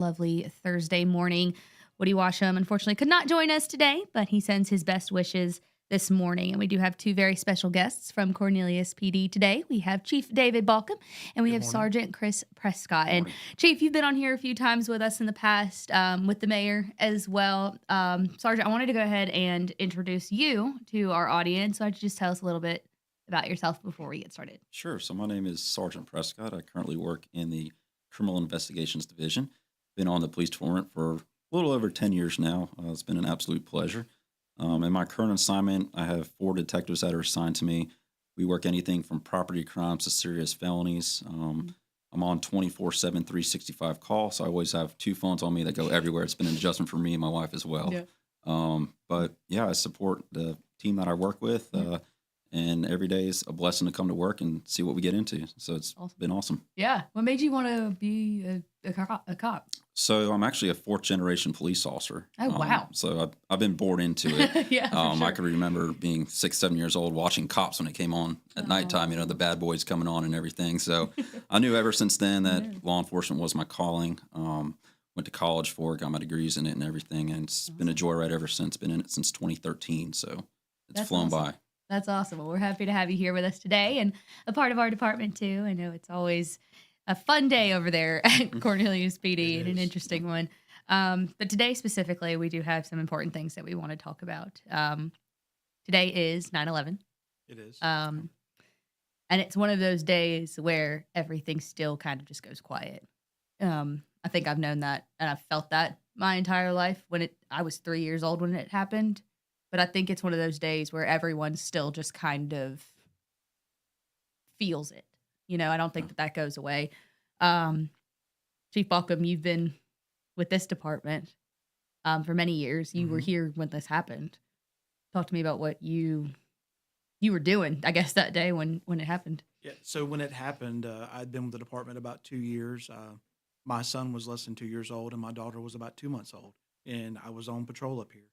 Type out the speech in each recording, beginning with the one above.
Lovely Thursday morning. Woody Washam unfortunately could not join us today, but he sends his best wishes this morning. And we do have two very special guests from Cornelius PD today. We have Chief David Baucom and we Good have morning. Sergeant Chris Prescott. Good And morning. Chief, you've been on here a few times with us in the past, with the mayor as well. Sergeant, I wanted to go ahead and introduce you to our audience. So why don't you just tell us a little bit about yourself before we get started? Sure. So my name is Sergeant Prescott. I currently work in the Criminal Investigations Division. Been on the police department for a little over 10 years now. It's been an absolute pleasure. In my current assignment, I have 4 detectives that are assigned to me. We work anything from property crimes to serious felonies. I'm on 24/7, 365 call, so I always have 2 phones on me that go everywhere. It's been an adjustment for me and my wife as well. Yeah. But yeah, I support the team that I work with. And every day is a blessing to come to work and see what we get into. So it's Awesome. been awesome. Yeah. What made you want to be a cop? So I'm actually a 4th-generation police officer. Oh, wow. So I've been born into it. Yeah, for sure. I can remember being 6, 7 years old watching Cops when it came on at nighttime, the bad boys coming on and everything. So I knew ever since then that law enforcement was my calling. Went to college for it, got my degrees in it and everything. And it's been a joyride ever since. Been in it since 2013. So it's That's flown awesome. by. That's awesome. Well, we're happy to have you here with us today and a part of our department too. I know it's always a fun day over there at Cornelius PD and an interesting one. But today specifically, we do have some important things that we want to talk about. Today is 9/11. It is. And it's one of those days where everything still kind of just goes quiet. I think I've known that and I've felt that my entire life I was 3 years old when it happened. But I think it's one of those days where everyone still just kind of feels it. I don't think that goes away. Chief Baucom, you've been with this department for many years. You were here when this happened. Talk to me about what you were doing, I guess, that day when it happened. Yeah. So when it happened, I'd been with the department about 2 years. My son was less than 2 years old, and my daughter was about 2 months old. And I was on patrol up here.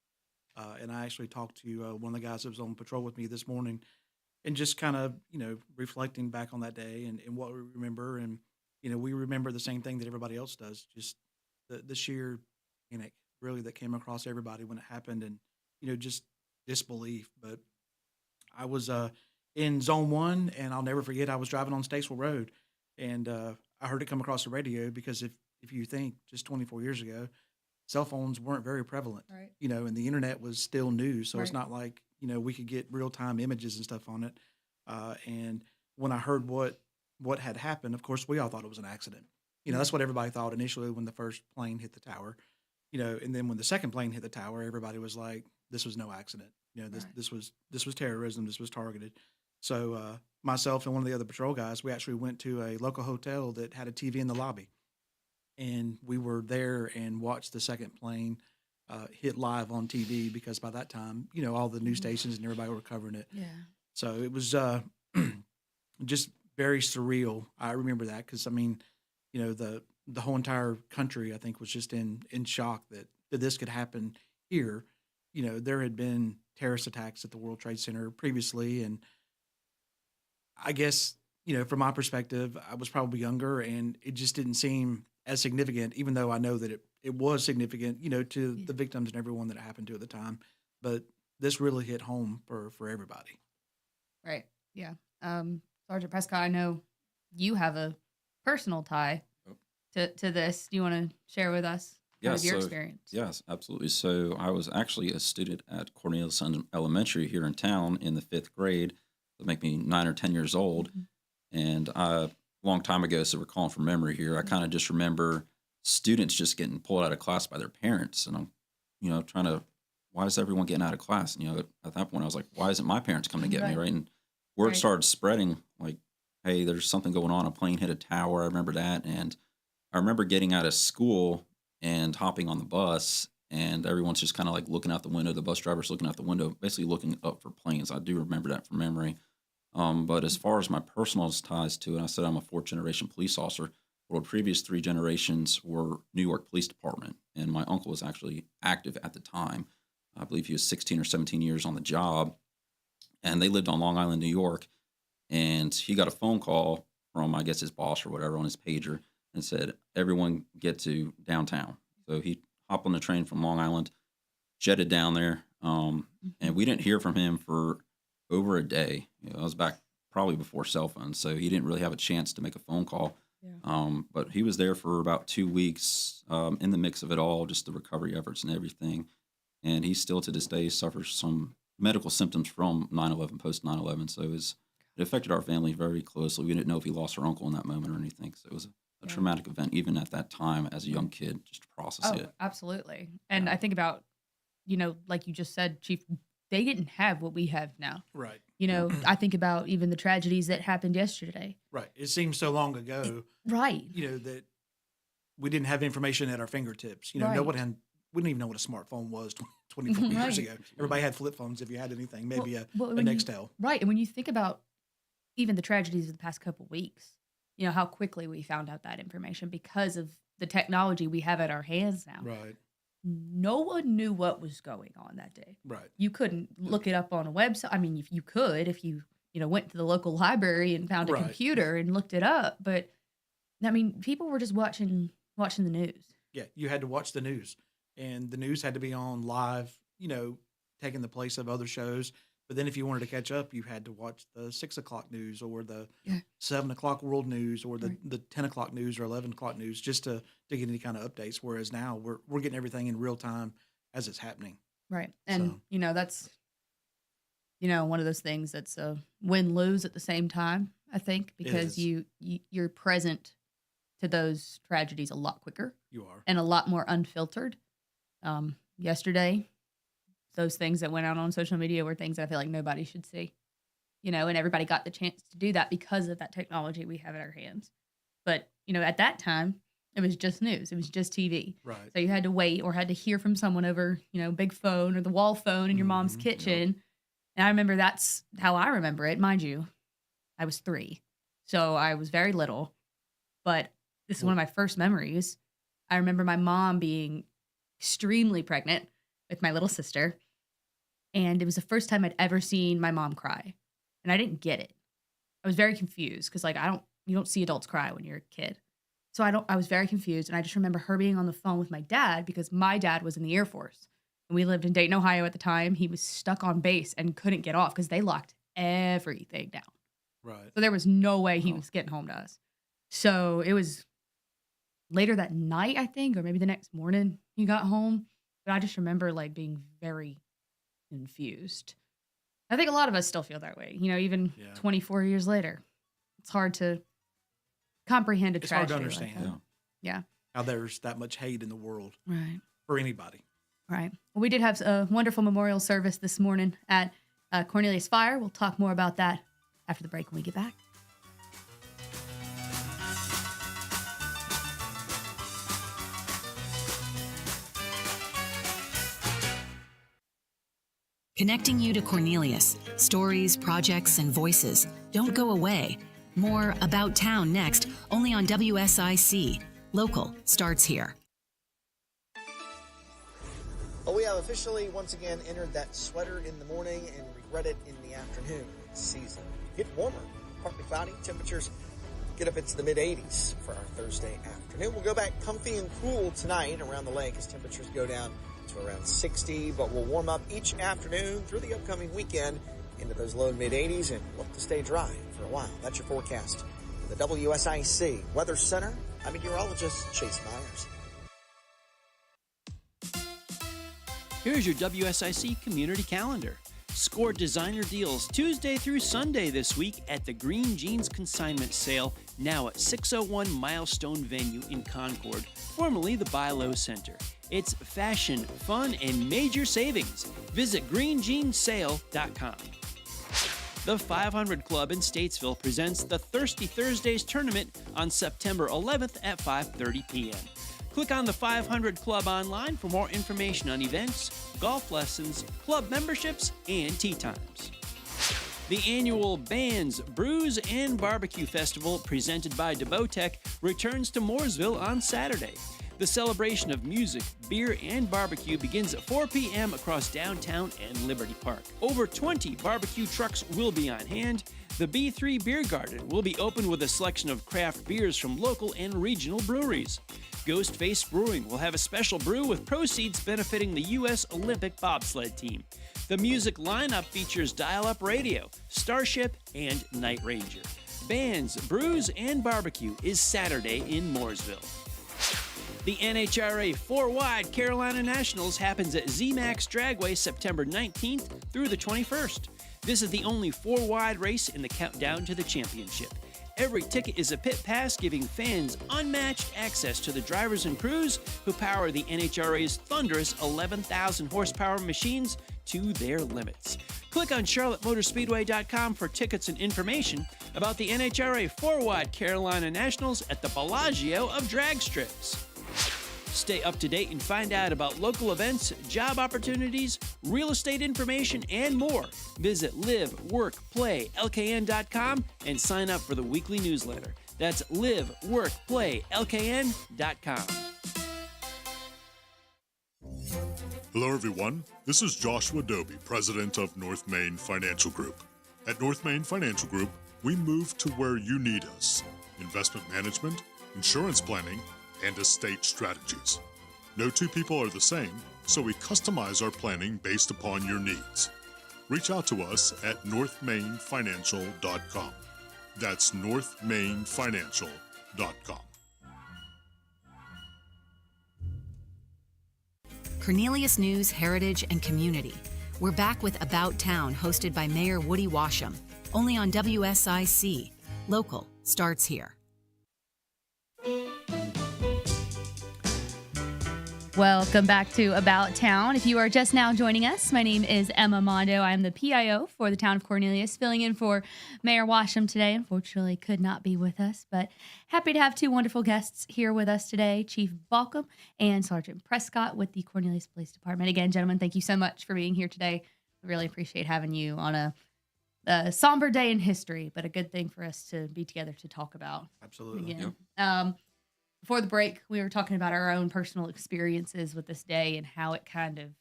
And I actually talked to one of the guys that was on patrol with me this morning and just kind of, reflecting back on that day and what we remember. And, we remember the same thing that everybody else does, just the sheer panic really that came across everybody when it happened and, just disbelief. But I was in zone 1 and I'll never forget, I was driving on Statesville Road and I heard it come across the radio because if you think just 24 years ago, cell phones weren't very prevalent, Right. and the internet was still new. So it's Right. not like, we could get real time images and stuff on it. And when I heard what had happened, of course, we all thought it was an accident. That's what everybody thought initially when the first plane hit the tower, and then when the second plane hit the tower, everybody was like, this was no accident. This, Right. this was terrorism. This was targeted. So myself and one of the other patrol guys, we actually went to a local hotel that had a TV in the lobby. And we were there and watched the second plane hit live on TV because by that time, all the news stations and everybody were covering it. Yeah. So it was just very surreal. I remember that because, the whole entire country, I think, was just in shock that this could happen here. There had been terrorist attacks at the World Trade Center previously. And I guess, from my perspective, I was probably younger and it just didn't seem as significant, even though I know that it was significant, to the victims and everyone that it happened to at the time. But this really hit home for everybody. Right. Yeah. Sergeant Prescott, I know you have a personal tie to this. Do you want to share with us your experience? Yes, absolutely. So I was actually a student at Cornelius Elementary here in town in the 5th grade. That make me 9 or 10 years old. And long time ago, so we're calling from memory here. I kind of just remember students just getting pulled out of class by their parents. And I'm, trying to, why is everyone getting out of class? And, at that point I was like, why isn't my parents coming to get me? Right. And word started spreading like, hey, there's something going on. A plane hit a tower. I remember that. And I remember getting out of school and hopping on the bus and everyone's just kind of like looking out the window. The bus driver's looking out the window, basically looking up for planes. I do remember that from memory. But as far as my personal ties to it, I said I'm a 4th-generation police officer. Well, the previous 3 generations were New York Police Department, and my uncle was actually active at the time. I believe he was 16 or 17 years on the job, and they lived on Long Island, New York, and he got a phone call from, I guess, his boss or whatever on his pager, and said, everyone get to downtown. So he hopped on the train from Long Island, jetted down there, and we didn't hear from him for over a day. I was back probably before cell phones, so he didn't really have a chance to make a phone call. Yeah. But he was there for about 2 weeks in the mix of it all, just the recovery efforts and everything. And he still to this day suffers some medical symptoms from 9/11, post 9/11. So it affected our family very closely. We didn't know if he lost our uncle in that moment or anything. So it was a traumatic event, even at that time as a young kid, just to process it. Absolutely. And I think about, like you just said, Chief, they didn't have what we have now. Right. I think about even the tragedies that happened yesterday. Right. It seems so long ago. Right. That we didn't have information at our fingertips. Right. Nobody had. We didn't even know what a smartphone was 24 years ago. Everybody had flip phones if you had anything, maybe a Nextel. Right. And when you think about even the tragedies of the past couple of weeks, how quickly we found out that information because of the technology we have at our hands now. Right. No one knew what was going on that day. Right. You couldn't look it up on a website. I mean, if you could, if you, went to the local library and found a computer and looked it up. But, I mean, people were just watching the news. Yeah, you had to watch the news. And the news had to be on live, taking the place of other shows. But then if you wanted to catch up, you had to watch the 6 o'clock news or the 7 o'clock world news or the 10 o'clock news or 11 o'clock news just to get any kind of updates. Whereas now we're getting everything in real time as it's happening. Right. And, that's, one of those things that's a win-lose at the same time, I think, because you're present to those tragedies a lot quicker. You are. And a lot more unfiltered. Yesterday, those things that went out on social media were things that I feel like nobody should see, and everybody got the chance to do that because of that technology we have at our hands. But, at that time, it was just news. It was just TV. Right. So you had to wait or had to hear from someone over, big phone or the wall phone in your mom's kitchen. Yeah. And I remember that's how I remember it. Mind you, I was 3. So I was very little. But this is one of my first memories. I remember my mom being extremely pregnant with my little sister. And it was the first time I'd ever seen my mom cry. And I didn't get it. I was very confused because you don't see adults cry when you're a kid. So I was very confused. And I just remember her being on the phone with my dad because my dad was in the Air Force. And we lived in Dayton, Ohio at the time. He was stuck on base and couldn't get off because they locked everything down. Right. So there was no way he was getting home to us. So it was later that night, I think, or maybe the next morning he got home. But I just remember being very confused. I think a lot of us still feel that way. Even 24 years later, it's hard to comprehend a tragedy. It's hard to understand. Like yeah. How there's that much hate in the world. Right. For anybody. Right. Well, we did have a wonderful memorial service this morning at Cornelius Fire. We'll talk more about that after the break when we get back. Connecting you to Cornelius. Stories, projects, and voices. Don't go away. More About Town next, only on WSIC. Local starts here. Well, we have officially once again entered that sweater in the morning and regret it in the afternoon season. Get warmer, partly cloudy. Temperatures get up into the mid-80s for our Thursday afternoon. We'll go back comfy and cool tonight around the lake as temperatures go down to around 60, but we'll warm up each afternoon through the upcoming weekend into those low and mid-80s and look to stay dry for a while. That's your forecast. From the WSIC Weather Center, I'm meteorologist Chase Myers. Here's your WSIC community calendar. Score designer deals Tuesday through Sunday this week at the Green Jeans Consignment Sale, now at 601 Milestone Venue in Concord, formerly the Buy Low Center. It's fashion, fun, and major savings. Visit greenjeansale.com. The 500 Club in Statesville presents the Thirsty Thursdays tournament on September 11th at 5:30 p.m. Click on the 500 Club online for more information on events, golf lessons, club memberships, and tee times. The annual Bands, Brews, and Barbecue Festival, presented by DeBotech, returns to Mooresville on Saturday. The celebration of music, beer, and barbecue begins at 4 p.m. across downtown and Liberty Park. Over 20 barbecue trucks will be on hand. The B3 Beer Garden will be open with a selection of craft beers from local and regional breweries. Ghostface Brewing will have a special brew with proceeds benefiting the U.S. Olympic bobsled team. The music lineup features dial-up radio, Starship, and Night Ranger. Bands, brews, and barbecue is Saturday in Mooresville. The NHRA 4-Wide Carolina Nationals happens at ZMAX Dragway September 19th through the 21st. This is the only 4-wide race in the countdown to the championship. Every ticket is a pit pass, giving fans unmatched access to the drivers and crews who power the NHRA's thunderous 11,000 horsepower machines to their limits. Click on charlottemotorspeedway.com for tickets and information about the NHRA 4-Wide Carolina Nationals at the Bellagio of drag strips. Stay up to date and find out about local events, job opportunities, real estate information, and more. Visit liveworkplaylkn.com and sign up for the weekly newsletter. That's liveworkplaylkn.com. Hello, everyone. This is Joshua Doby, president of North Main Financial Group. At North Main Financial Group, we move to where you need us: investment management, insurance planning, and estate strategies. No two people are the same, so we customize our planning based upon your needs. Reach out to us at northmainfinancial.com. That's northmainfinancial.com. Cornelius News, Heritage, and Community. We're back with About Town, hosted by Mayor Woody Washam, only on WSIC. Local starts here. Welcome back to About Town. If you are just now joining us, my name is Emma Mondo. I'm the PIO for the town of Cornelius, filling in for Mayor Washam today. Unfortunately, could not be with us, but happy to have two wonderful guests here with us today, Chief Baucom and Sergeant Prescott with the Cornelius Police Department. Again, gentlemen, thank you so much for being here today. I really appreciate having you on a somber day in history, but a good thing for us to be together to talk about. Absolutely. Again. Yep. Before the break, we were talking about our own personal experiences with this day and how it kind of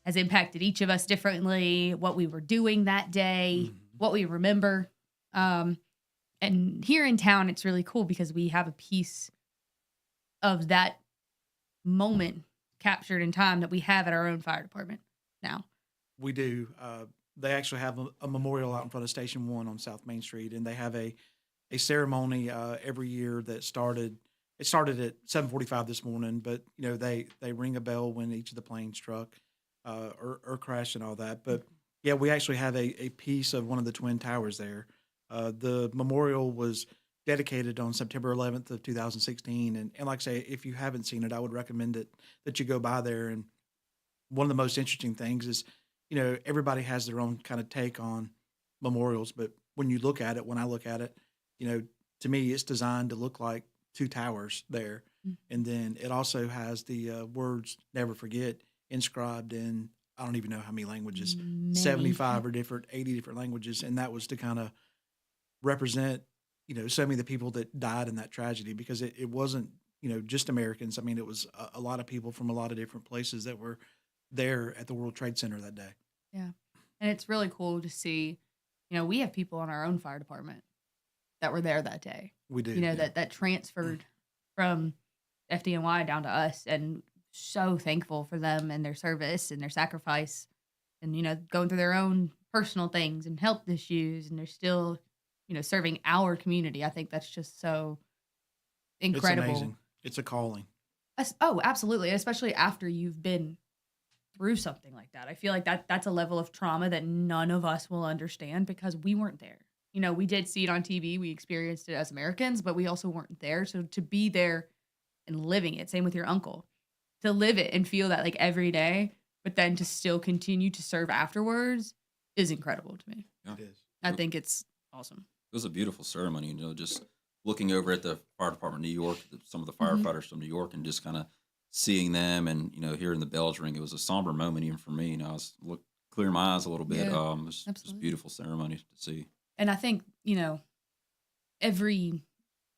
has impacted each of us differently, what we were doing that day, what we remember. And here in town, it's really cool because we have a piece of that moment captured in time that we have at our own fire department now. We do. They actually have a memorial out in front of Station 1 on South Main Street, and they have a ceremony every year that started. It started at 7:45 this morning, but they ring a bell when each of the planes struck or crashed and all that. But yeah, we actually have a piece of one of the twin towers there. The memorial was dedicated on September 11th of 2016, and like I say, if you haven't seen it, I would recommend that you go by there. And one of the most interesting things is, everybody has their own kind of take on memorials, but when I look at it, to me, it's designed to look like two towers there. And then it also has the words "Never Forget" inscribed in, I don't even know how many languages, 75 or 80 different languages. And that was to kind of represent, so many of the people that died in that tragedy, because it wasn't, just Americans. I mean, it was a lot of people from a lot of different places that were there at the World Trade Center that day. Yeah. And it's really cool to see, we have people on our own fire department that were there that day. We do. That transferred from FDNY down to us, and so thankful for them and their service and their sacrifice and, going through their own personal things and health issues. And they're still, serving our community. I think that's just so incredible. It's amazing. It's a calling. Oh, absolutely. Especially after you've been through something like that. I feel like that's a level of trauma that none of us will understand because we weren't there. We did see it on TV. We experienced it as Americans, but we also weren't there. So to be there and living it, same with your uncle, to live it and feel that like every day, but then to still continue to serve afterwards is incredible to me. Yeah. It is. I think it's awesome. It was a beautiful ceremony, just looking over at the fire department of New York, some of the firefighters from New York, and just kind of seeing them and, hearing the bells ring. It was a somber moment even for me. I was clearing my eyes a little bit. Yeah, it was a beautiful ceremony to see. And I think, every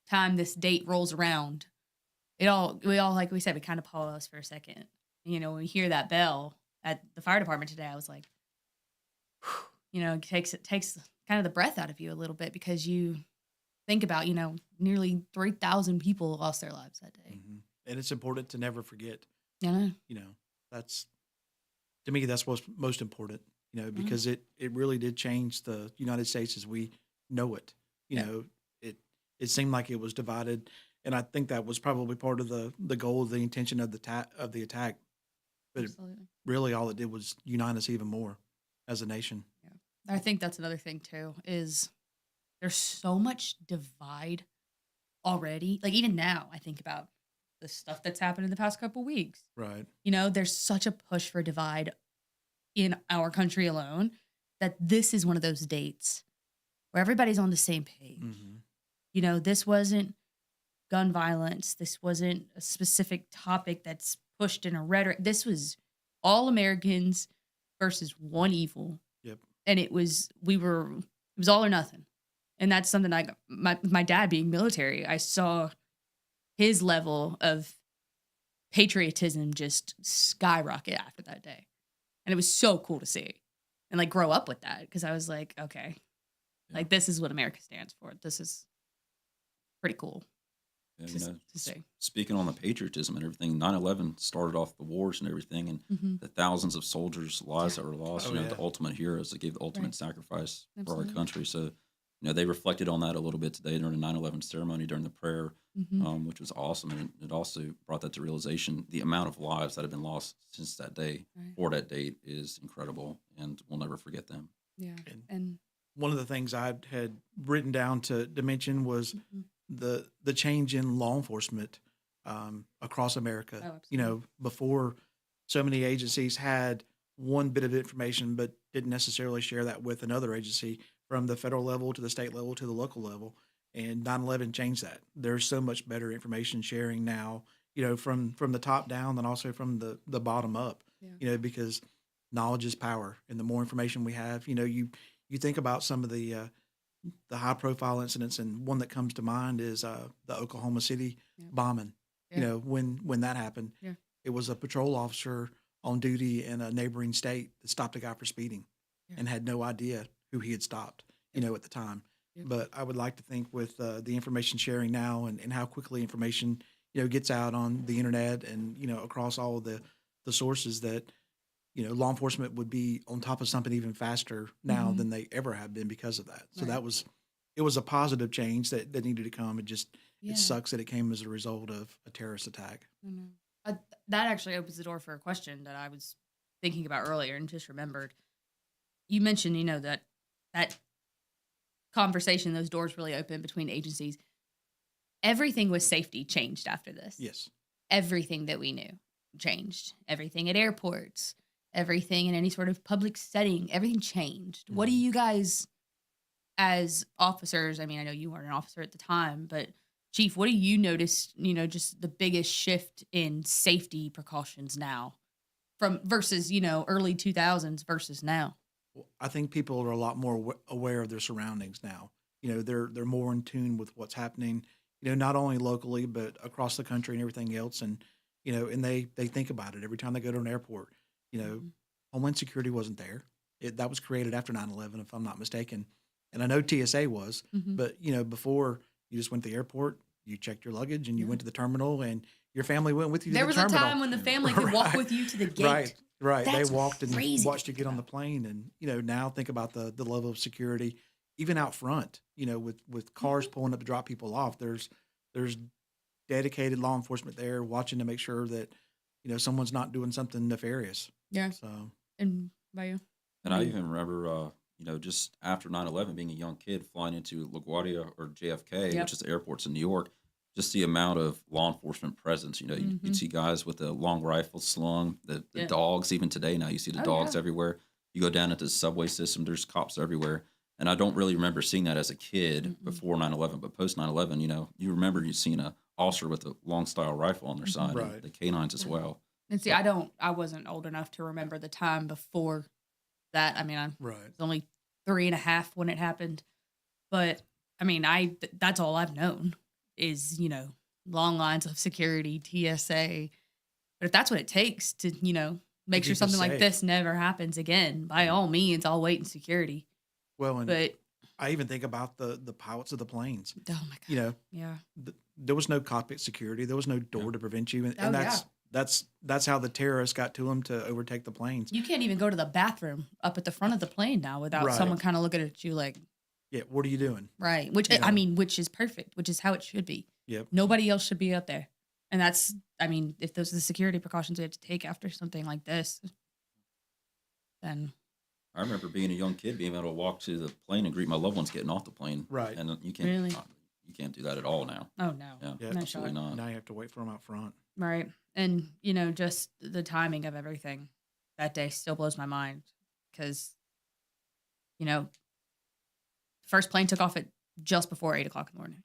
time this date rolls around, we all, like we said, we kind of pause for a second. When we hear that bell at the fire department today, I was like, it takes kind of the breath out of you a little bit, because you think about, nearly 3,000 people lost their lives that day. Mm-hmm. And it's important to never forget. Yeah. That's, to me, that's what's most important, because it really did change the United States as we know it. It seemed like it was divided. And I think that was probably part of the goal, the intention of the attack. But Absolutely. really all it did was unite us even more as a nation. Yeah. I think that's another thing too, is there's so much divide already. Like even now, I think about the stuff that's happened in the past couple weeks. Right. There's such a push for divide in our country alone, that this is one of those dates where everybody's on the same page. Mm-hmm. This wasn't gun violence. This wasn't a specific topic that's pushed in a rhetoric. This was all Americans versus one evil. Yep. And it was all or nothing. And that's something my dad being military, I saw his level of patriotism just skyrocket after that day. And it was so cool to see and like grow up with that, because I was like, okay, like this is what America stands for. This is pretty cool. Yeah, to see. Speaking on the patriotism and everything, 9/11 started off the wars and everything, and the thousands of soldiers' lives that were lost, the ultimate heroes that gave the ultimate sacrifice for our country. So, they reflected on that a little bit today during the 9/11 ceremony, during the prayer, which was awesome. And it also brought that to realization. The amount of lives that have been lost since that day for that date is incredible, and we'll never forget them. Yeah. And one of the things I had written down to mention was the change in law enforcement across America. Oh, absolutely. Before, so many agencies had one bit of information but didn't necessarily share that with another agency, from the federal level to the state level to the local level. And 9/11 changed that. There's so much better information sharing now, from the top down and also from the bottom up, because knowledge is power. And the more information we have, you think about some of the high profile incidents, and one that comes to mind is the Oklahoma City bombing. Yeah. When that happened, it was a patrol officer on duty in a neighboring state that stopped a guy for speeding and had no idea who he had stopped, at the time. Yeah. But I would like to think with the information sharing now and how quickly information, gets out on the internet and, across all of the sources, that, law enforcement would be on top of something even faster now than they ever have been because of that. So it was a positive change that needed to come. It sucks that it came as a result of a terrorist attack. That actually opens the door for a question that I was thinking about earlier and just remembered. You mentioned, that conversation, those doors really open between agencies. Everything with safety changed after this. Yes. Everything that we knew changed. Everything at airports, everything in any sort of public setting, everything changed. What do you guys, as officers, I mean, I know you weren't an officer at the time, but Chief, what do you notice, just the biggest shift in safety precautions now from versus, early 2000s versus now? I think people are a lot more aware of their surroundings now. They're more in tune with what's happening, not only locally, but across the country and everything else. And, and they think about it every time they go to an airport. Homeland Security wasn't there. That was created after 9/11, if I'm not mistaken. And I know TSA was, but, before, you just went to the airport, you checked your luggage, and you went to the terminal, and your family went with you to the terminal. There was a time when the family could walk with you to the gate. Right. That's they walked and crazy. watched you get on the plane. And, now think about the level of security, even out front, with cars pulling up to drop people off. There's dedicated law enforcement there watching to make sure that, someone's not doing something nefarious. Yeah. So. And by you? And I even remember, just after 9/11, being a young kid flying into LaGuardia or JFK, which is the airports in New York, just the amount of law enforcement presence. You'd see guys with the long rifles slung, the dogs. Even today now, you see the dogs everywhere. You go down into the subway system, there's cops everywhere. And I don't really remember seeing that as a kid before 9/11, but post 9/11, you remember you seeing a officer with a long style rifle on their side, and the canines as well. And see, I wasn't old enough to remember the time before that. I mean, I was only 3.5 when it happened, but I mean, that's all I've known is, long lines of security, TSA. But if that's what it takes to, make Did sure you something just like say? this never happens again. By all means, I'll wait in security. Well, and But I even think about the pilots of the planes. oh my god, You know, yeah, there was no cockpit security. There was no door to prevent you, and, Oh, yeah. that's how the terrorists got to them to overtake the planes. you can't even go to the bathroom up at the front of the plane now without Right. someone kind of looking at you like, Yeah, what are you doing? right? Which You I know. mean, which is perfect, which is how it should be. Yep. Nobody else should be up there, and that's, I mean, if those are the security precautions we have to take after something like this, then I remember being a young kid, being able to walk to the plane and greet my loved ones getting off the plane. Right. And you can't, Really? you can't do that at all now. oh no, Yeah, Yeah, no absolutely shot. not. Now you have to wait for them out front. Right. And, you know, just the timing of everything that day still blows my mind because, you know, first plane took off at just before 8 o'clock in the morning.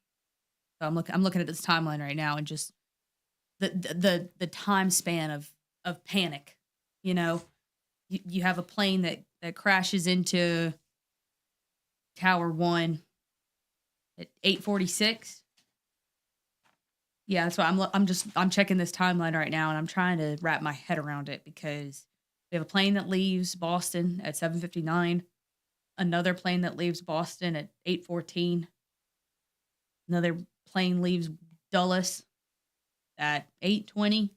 So I'm looking at this timeline right now and just the time span of panic, you know, you have a plane that crashes into Tower 1 at 8:46. Yeah, that's why I'm checking this timeline right now, and I'm trying to wrap my head around it because we have a plane that leaves Boston at 7:59, another plane that leaves Boston at 8:14, another plane leaves Dulles at 8:20,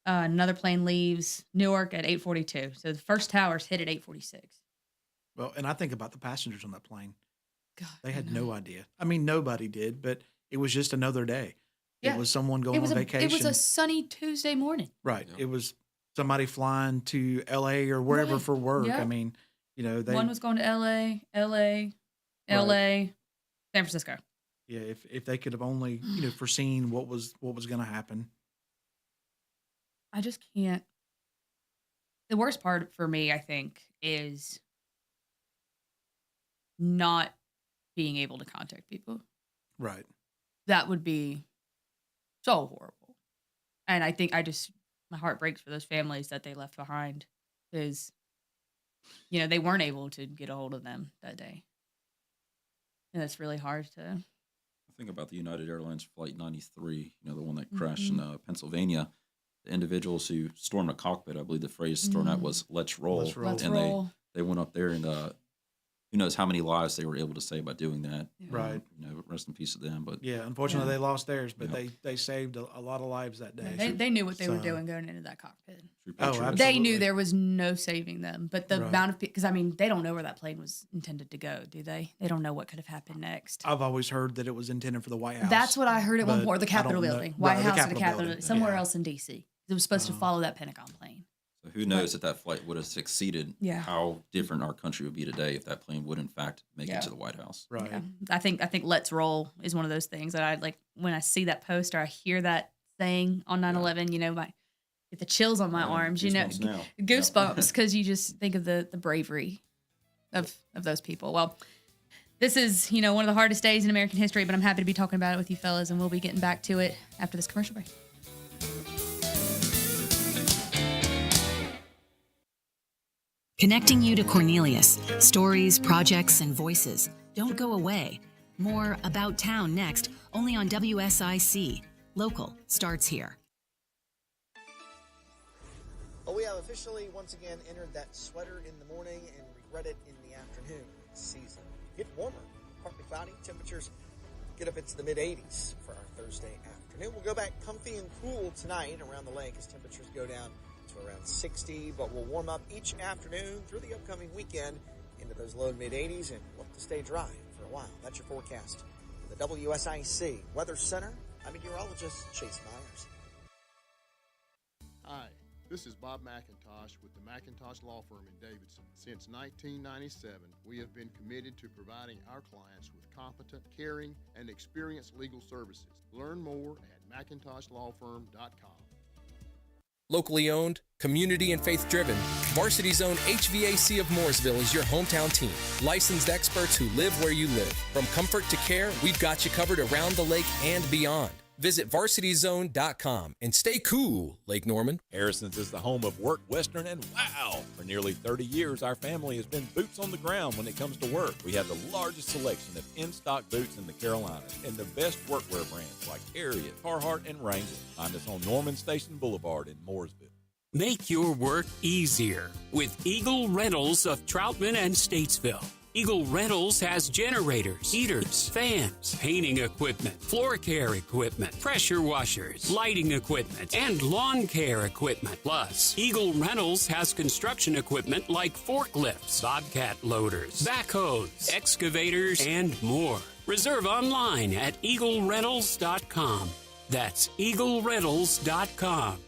another plane leaves Newark at 8:42. So the first towers hit at 8:46. Well, and I think about the passengers on that plane. God, They I had know. no idea. I mean, nobody did, but it was just another day. Yeah. It was someone going It was on a vacation. it was a sunny Tuesday morning. Right. Yeah. It was somebody flying to LA or wherever Right. for work. Yeah. I mean, you know, they One was going to LA, San Francisco. yeah, if they could have only, you know, foreseen what was going to happen. I just can't. The worst part for me, I think, is not being able to contact people. Right. That would be so horrible. And I think my heart breaks for those families that they left behind because, you know, they weren't able to get a hold of them that day. And it's really hard to. Think about the United Airlines Flight 93, you know, the one that crashed in Pennsylvania. The individuals who stormed a cockpit, I believe the phrase thrown out was "Let's roll," Let's roll. Let's and roll. they went up there and who knows how many lives they were able to save by doing that. Yeah. Right. You know, rest in peace to them. But Yeah. Unfortunately, Yeah. they lost theirs, but Yeah. they saved a lot of lives that day. They knew what they were So- doing going into that cockpit. true Oh, patriotism. They Absolutely. knew there was no saving them, but the Right. amount of because I mean they don't know where that plane was intended to go, do they? They don't know what could have happened next. I've always heard that it was intended for the White House. That's what I heard at one but point. Or the I Capitol don't know. building, Right, White the House or the Capitol Capitol building, building, somewhere yeah. else in D.C. It was supposed to follow that Pentagon plane. So who knows if that flight would have succeeded? Yeah. How different our country would be today if that plane would in fact make Yeah. it to the White House. Right. Yeah. I think "Let's roll" is one of those things that I like when I see that post or I hear that saying on 9/11. You know, get the chills on my arms. You know, Goosebumps now. goosebumps because you just think of the bravery of those people. Well, this is, you know, one of the hardest days in American history, but I'm happy to be talking about it with you fellas, and we'll be getting back to it after this commercial break. Connecting you to Cornelius. Stories, projects, and voices. Don't go away. More About Town next, only on WSIC. Local starts here. Well, we have officially once again entered that sweater in the morning and regret it in the afternoon season. Get warmer, partly cloudy. Temperatures get up into the mid-80s for our Thursday afternoon. We'll go back comfy and cool tonight around the lake as temperatures go down to around 60, but we'll warm up each afternoon through the upcoming weekend into those low and mid-80s and look to stay dry for a while. That's your forecast from the WSIC Weather Center. I'm meteorologist Chase Myers. Hi, this is Bob McIntosh with the McIntosh Law Firm in Davidson. Since 1997, we have been committed to providing our clients with competent, caring, and experienced legal services. Learn more at McIntoshLawFirm.com. Locally owned, community and faith driven, Varsity Zone HVAC of Mooresville is your hometown team. Licensed experts who live where you live. From comfort to care, we've got you covered around the lake and beyond. Visit varsityzone.com and stay cool, Lake Norman. Harrison's is the home of Work Western and wow! For nearly 30 years, our family has been boots on the ground when it comes to work. We have the largest selection of in-stock boots in the Carolinas and the best workwear brands like Harriet, Carhartt, and Wrangler. Find us on Norman Station Boulevard in Mooresville. Make your work easier with Eagle Rentals of Troutman and Statesville. Eagle Rentals has generators, heaters, fans, painting equipment, floor care equipment, pressure washers, lighting equipment, and lawn care equipment. Plus, Eagle Rentals has construction equipment like forklifts, bobcat loaders, backhoes, excavators, and more. Reserve online at eaglerentals.com. That's eaglerentals.com.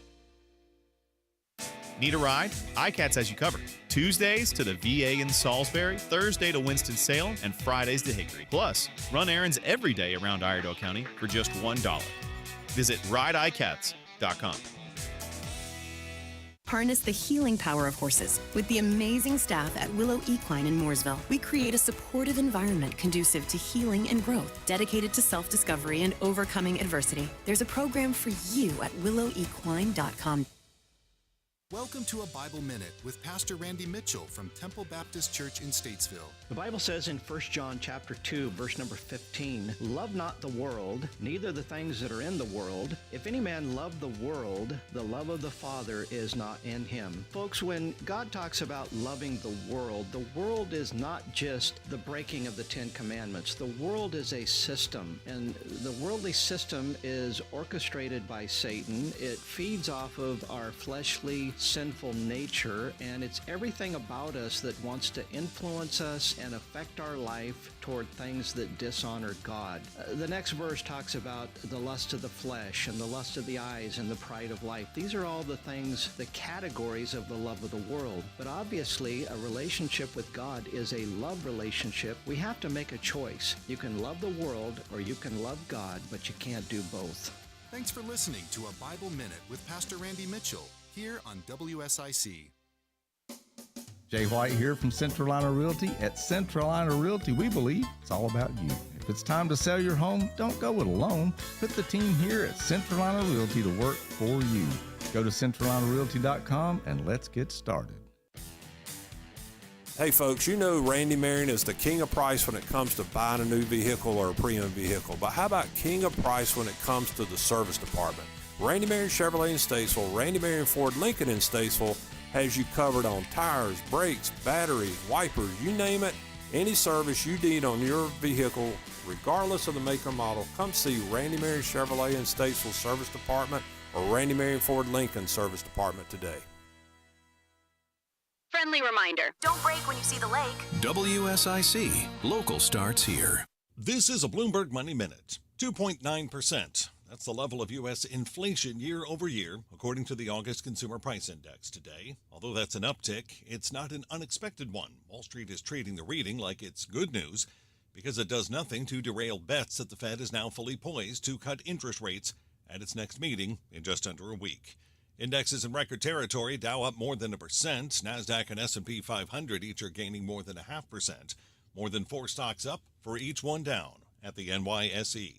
Need a ride? iCats has you covered. Tuesdays to the VA in Salisbury, Thursday to Winston-Salem, and Fridays to Hickory. Plus, run errands every day around Iredell County for just $1. Visit rideicats.com. Harness the healing power of horses with the amazing staff at Willow Equine in Mooresville. We create a supportive environment conducive to healing and growth, dedicated to self-discovery and overcoming adversity. There's a program for you at willowequine.com. Welcome to a Bible Minute with Pastor Randy Mitchell from Temple Baptist Church in Statesville. The Bible says in 1 John chapter 2, verse number 15, "Love not the world, neither the things that are in the world. If any man love the world, the love of the Father is not in him." Folks, when God talks about loving the world is not just the breaking of the Ten Commandments. The world is a system, and the worldly system is orchestrated by Satan. It feeds off of our fleshly, sinful nature, and it's everything about us that wants to influence us and affect our life toward things that dishonor God. The next verse talks about the lust of the flesh and the lust of the eyes and the pride of life. These are all the things, the categories of the love of the world. But obviously, a relationship with God is a love relationship. We have to make a choice. You can love the world or you can love God, but you can't do both. Thanks for listening to a Bible Minute with Pastor Randy Mitchell here on WSIC. Jay White here from Centralina Realty. At Centralina Realty, we believe it's all about you. If it's time to sell your home, don't go it alone. Put the team here at Centralina Realty to work for you. Go to centralinarealty.com and let's get started. Hey folks, you know Randy Marion is the king of price when it comes to buying a new vehicle or a pre-owned vehicle. But how about king of price when it comes to the service department? Randy Marion Chevrolet in Statesville, Randy Marion Ford Lincoln in Statesville has you covered on tires, brakes, batteries, wipers, you name it. Any service you need on your vehicle, regardless of the make or model, come see Randy Marion Chevrolet in Statesville Service Department or Randy Marion Ford Lincoln Service Department today. Friendly reminder, don't brake when you see the lake. WSIC, local starts here. This is a Bloomberg Money Minute. 2.9%. That's the level of U.S. inflation year over year, according to the August Consumer Price Index today. Although that's an uptick, it's not an unexpected one. Wall Street is treating the reading like it's good news because it does nothing to derail bets that the Fed is now fully poised to cut interest rates at its next meeting in just under a week. Indexes in record territory, Dow up more than 1%, NASDAQ and S&P 500 each are gaining more than 0.5%. More than 4 stocks up for each one down at the NYSE.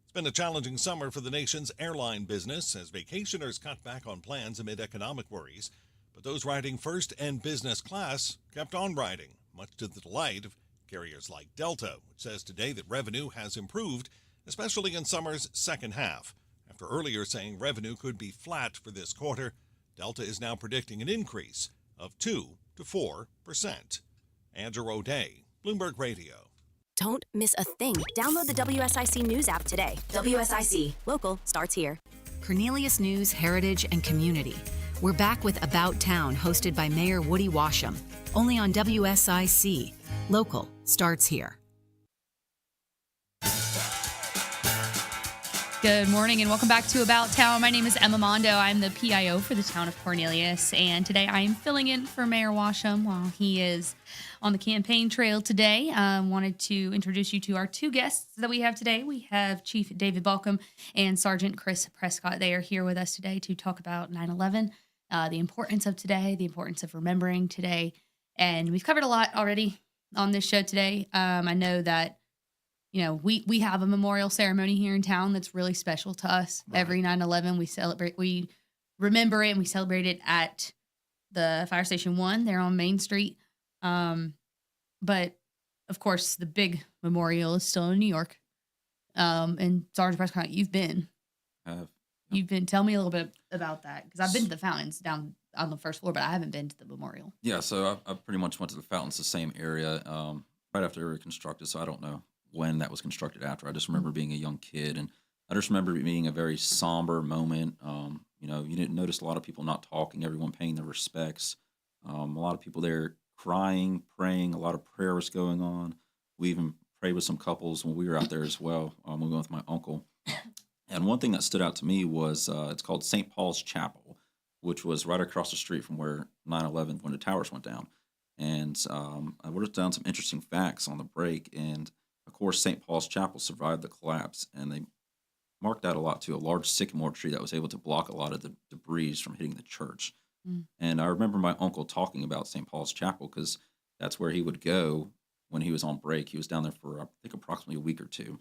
It's been a challenging summer for the nation's airline business as vacationers cut back on plans amid economic worries. But those riding first and business class kept on riding, much to the delight of carriers like Delta, which says today that revenue has improved, especially in summer's second half. After earlier saying revenue could be flat for this quarter, Delta is now predicting an increase of 2 to 4%. Andrew O'Day, Bloomberg Radio. Don't miss a thing. Download the WSIC News app today. WSIC. Local starts here. Cornelius News, Heritage, and Community. We're back with About Town, hosted by Mayor Woody Washam. Only on WSIC. Local starts here. Good morning and welcome back to About Town. My name is Emma Mondo. I'm the PIO for the town of Cornelius, and today I am filling in for Mayor Washam while he is on the campaign trail today. Wanted to introduce you to our two guests that we have today. We have Chief David Baucom and Sergeant Chris Prescott. They are here with us today to talk about 9/11, the importance of today, the importance of remembering today, and we've covered a lot already on this show today. I know that we have a memorial ceremony here in town that's really special to us. Right. Every 9/11, we remember it, and we celebrate it at the Fire Station 1 there on Main Street. But of course, the big memorial is still in New York. And Sergeant Prescott, you've been. You've been, tell me a little bit about that, because I've been to the fountains down on the first floor, but I haven't been to the memorial. Yeah, so I pretty much went to the fountains, the same area, right after they were constructed. So I don't know when that was constructed after. I just remember being a young kid, and I just remember it being a very somber moment. You didn't notice a lot of people not talking, everyone paying their respects. A lot of people there crying, praying. A lot of prayer was going on. We even prayed with some couples when we were out there as well. We went with my uncle. And one thing that stood out to me was it's called St. Paul's Chapel, which was right across the street from where 9/11, when the towers went down. And I wrote down some interesting facts on the break. And of course, St. Paul's Chapel survived the collapse. And they marked out a lot too, a large sycamore tree that was able to block a lot of the debris from hitting the church. And I remember my uncle talking about St. Paul's Chapel because that's where he would go when he was on break. He was down there for, I think, approximately a week or two,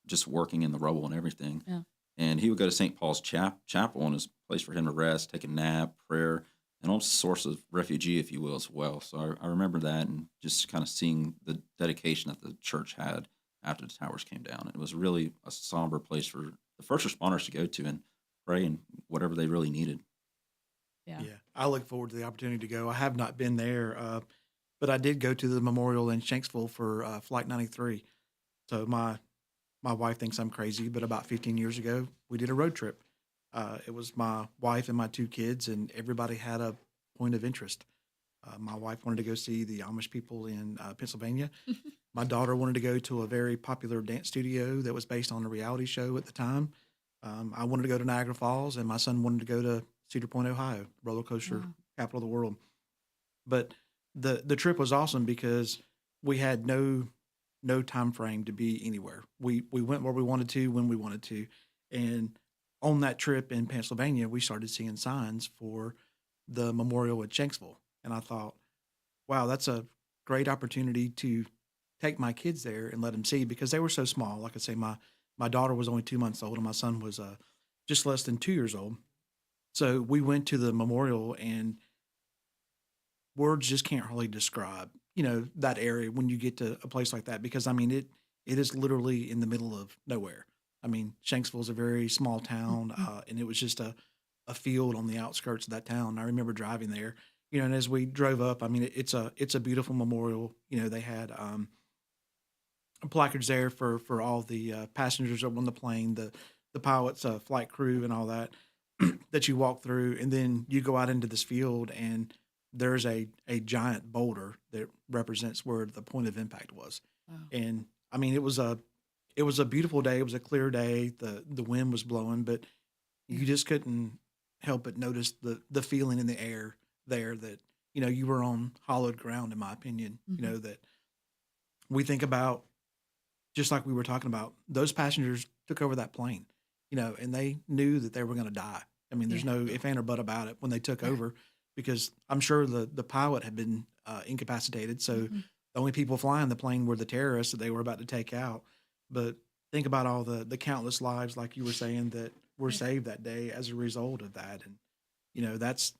just working in the rubble and everything. Yeah. And he would go to St. Paul's Chapel, and it was a place for him to rest, take a nap, prayer, and almost a source of refugee, if you will, as well. So I remember that, and just kind of seeing the dedication that the church had after the towers came down. It was really a somber place for the first responders to go to and pray and whatever they really needed. Yeah. I look forward to the opportunity to go. I have not been there, but I did go to the memorial in Shanksville for Flight 93. So my wife thinks I'm crazy, but about 15 years ago, we did a road trip. It was my wife and my two kids, and everybody had a point of interest. My wife wanted to go see the Amish people in Pennsylvania. My daughter wanted to go to a very popular dance studio that was based on a reality show at the time. I wanted to go to Niagara Falls, and my son wanted to go to Cedar Point, Ohio, roller coaster capital of the world. But the trip was awesome because we had no time frame to be anywhere. We went where we wanted to, when we wanted to. And on that trip in Pennsylvania, we started seeing signs for the memorial at Shanksville. And I thought, wow, that's a great opportunity to take my kids there and let them see, because they were so small. Like I say, my daughter was only 2 months old and my son was just less than 2 years old. So we went to the memorial, and words just can't really describe, that area when you get to a place like that, because I mean, it is literally in the middle of nowhere. I mean, Shanksville is a very small town, and it was just a field on the outskirts of that town. I remember driving there, and as we drove up, I mean, it's a beautiful memorial. They had placards there for all the passengers up on the plane, the pilots, flight crew, and all that that you walk through, and then you go out into this field, and there's a giant boulder that represents where the point of impact was. Wow. And I mean, it was a beautiful day. It was a clear day. The wind was blowing, but you just couldn't help but notice the feeling in the air there that, you were on hallowed ground, in my opinion. That we think about, just like we were talking about, those passengers took over that plane, and they knew that they were going to die. I mean, there's no if, and, or but about it when they took over, because I'm sure the pilot had been incapacitated. So the only people flying the plane were the terrorists that they were about to take out. But think about all the countless lives, like you were saying, that were saved that day as a result of that. And, that's,